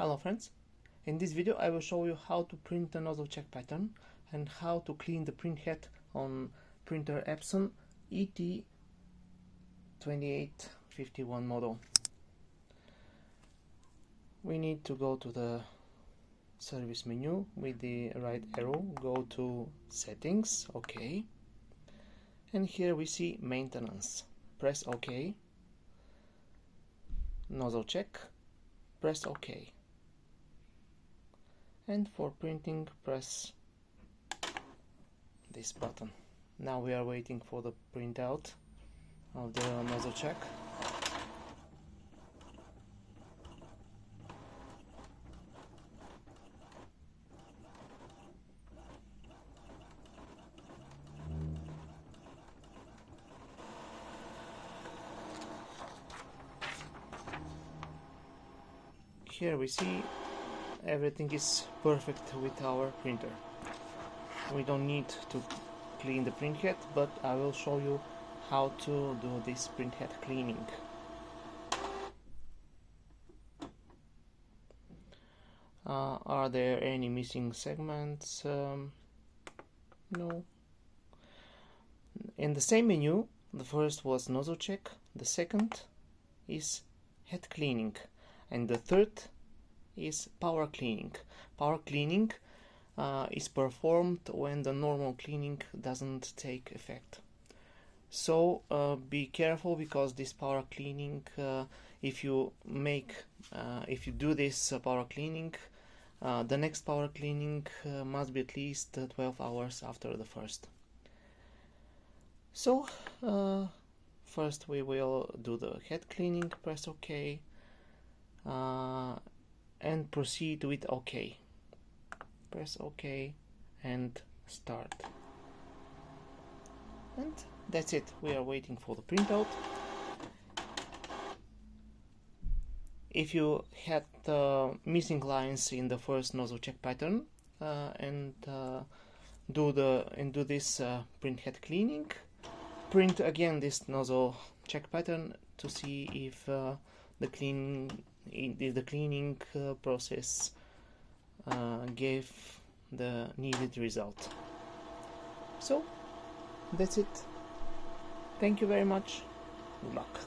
Hello friends, in this video I will show you how to print the nozzle check pattern and how to clean the print head on printer Epson ET-2851 model. We need to go to the service menu with the right arrow, go to settings, OK, and here we see maintenance. Press OK, nozzle check, press OK. And for printing, press this button. Now we are waiting for the printout of the nozzle check. Here we see everything is perfect with our printer. We don't need to clean the printhead, but I will show you how to do this printhead cleaning. Are there any missing segments? No. In the same menu, the first was nozzle check, the second is head cleaning, and the third is power cleaning. Power cleaning is performed when the normal cleaning doesn't take effect. So be careful, because this power cleaning, if you do this power cleaning, the next power cleaning must be at least 12 hours after the first. So first we will do the head cleaning, press OK, and proceed with OK. Press OK and start. And that's it. We are waiting for the printout. If you had missing lines in the first nozzle check pattern and do this print head cleaning, print again this nozzle check pattern to see if the cleaning process gave the needed result. So that's it. Thank you very much. Good luck.